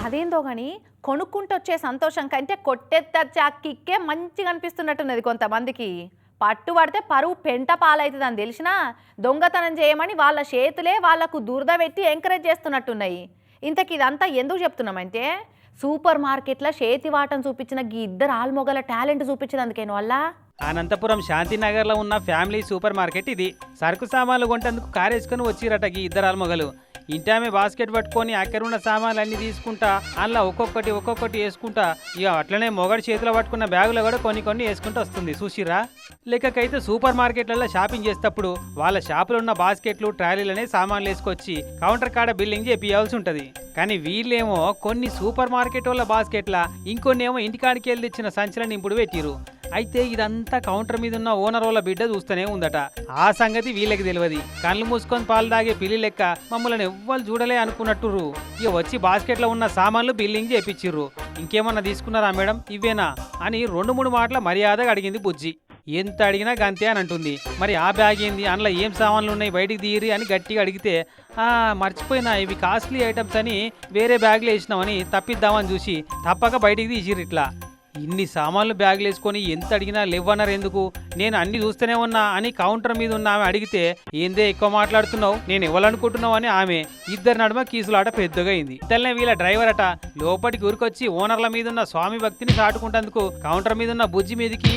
అదేందో గాని కొనుక్కుంటొచ్చే సంతోషం కంటే కొట్టెత్తచ్చే ఆ కిక్కే మంచిగా అనిపిస్తున్నట్టున్నది కొంతమందికి. పట్టుబడితే పరువు పెంట పాలైతదని తెలిసినా దొంగతనం చేయమని వాళ్ళ చేతులే వాళ్లకు దురద పెట్టి ఎంకరేజ్ చేస్తున్నట్టున్నాయి. ఇంతకీ ఇదంతా ఎందుకు చెప్తున్నామంటే సూపర్ మార్కెట్ల చేతి వాటం చూపించిన ఈ ఇద్దరు ఆల్మొగల టాలెంట్ చూపించినందుకేను వల్ల. అనంతపురం శాంతినగర్లో ఉన్న ఫ్యామిలీ సూపర్ మార్కెట్ ఇది. సరుకు సామాన్లు కొంటందుకు కారేసుకొని వచ్చిరట ఈ ఇద్దరు ఆల్మొగలు. ఇంటామె బాస్కెట్ పట్టుకొని అక్కడున్న సామాన్లు అన్ని తీసుకుంటా అలా ఒక్కొక్కటి వేసుకుంటా ఇక అట్లనే మొగడు చేతిలో పట్టుకున్న బ్యాగులో కూడా కొన్ని వేసుకుంటూ వస్తుంది. చూసిరా లెక్కకైతే సూపర్ మార్కెట్లలో షాపింగ్ చేసేటప్పుడు వాళ్ళ షాపులో ఉన్న బాస్కెట్లు ట్రాలీలనే సామాన్లు వేసుకొచ్చి కౌంటర్ కాడ బిల్లింగ్ చేపియాల్సి ఉంటుంది. కానీ వీళ్ళేమో కొన్ని సూపర్ మార్కెట్ వాళ్ళ బాస్కెట్ల ఇంకొన్ని ఏమో ఇంటికాడికి వెళ్ళి తెచ్చిన సంచుల నింపుడు పెట్టిరు. అయితే ఇదంతా కౌంటర్ మీద ఉన్న ఓనర్ వాళ్ళ బిడ్డ చూస్తూనే ఉందట. ఆ సంగతి వీళ్ళకి తెలియదు. కళ్ళు మూసుకొని పాలు తాగే పిల్లి లెక్క మమ్మల్ని ఎవ్వరు చూడలే అనుకున్నట్టుర్రు. ఇక వచ్చి బాస్కెట్లో ఉన్న సామాన్లు బిల్లింగ్ చేపించిర్రు. ఇంకేమన్నా తీసుకున్నారా మేడం ఇవేనా అని 2-3 మాటల మర్యాదగా అడిగింది బుజ్జి. ఎంత అడిగినా గంతే అని అంటుంది. మరి ఆ బ్యాగ్ ఏంది, అందులో ఏం సామాన్లు ఉన్నాయి బయటికి తీయరి అని గట్టిగా అడిగితే మర్చిపోయినా ఇవి కాస్ట్లీ ఐటమ్స్ అని వేరే బ్యాగ్లో వేసినామని తప్పిద్దామని చూసి తప్పక బయటికి తీసిర్రు. ఇట్లా ఇన్ని సామాన్లు బ్యాగులు వేసుకొని ఎంత అడిగినా లేవన్నారు ఎందుకు, నేను అన్ని చూస్తూనే ఉన్నా అని కౌంటర్ మీద ఉన్న ఆమె అడిగితే ఏందే ఎక్కువ మాట్లాడుతున్నావు, నేను ఇవ్వాలనుకుంటున్నావు అని ఆమె. ఇద్దరి నడుమ కీసులాట పెద్దగా అయింది. తెల్లనే వీళ్ళ డ్రైవర్ అట లోపలికి ఊరికొచ్చి ఓనర్ల మీద ఉన్న స్వామి భక్తిని చాటుకుంటందుకు కౌంటర్ మీద ఉన్న బుజ్జి మీదకి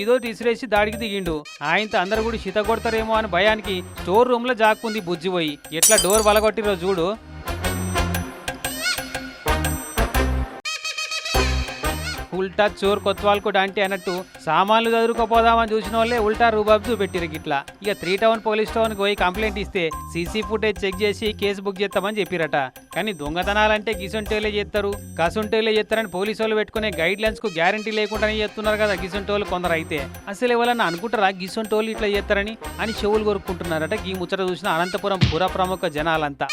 ఇదోటి ఇసిరేసి దాడికి దిగిండు. ఆయనతో అందరు కూడా శిత కొడతారేమో అని భయానికి స్టోర్ రూమ్ లో జాక్కుంది బుజ్జి పోయి. ఎట్లా డోర్ వలగొట్టిరో చూడు. ఉల్టా చోర్ కొత్వాల్కు డాంటి అన్నట్టు సామాన్లు చదువుకోపోదామని చూసిన వాళ్ళే ఉల్టా రూబాబు చూపెట్టిరు గిట్లా. ఇక 3 టౌన్ పోలీస్ స్టేషన్కి పోయి కంప్లైంట్ ఇస్తే సీసీ ఫుటేజ్ చెక్ చేసి కేసు బుక్ చేస్తామని చెప్పిరట. కానీ దొంగతనాలంటే గిసొంటోలే చేస్తారు కసుంటోలే చేస్తారని పోలీసు వాళ్ళు పెట్టుకునే గైడ్ లైన్స్ కు గ్యారంటీ లేకుండానే చేస్తున్నారు కదా గిసొంటోళ్ళు కొందరు. అయితే అసలు ఎవరన్నా అనుకుంటారా గిసొంటోళ్ళు ఇట్లా చేస్తారని అని చెవులు కొరుక్కుంటున్నారట. ఈ ముచ్చట చూసిన అనంతపురం పుర ప్రముఖ జనాలంతా.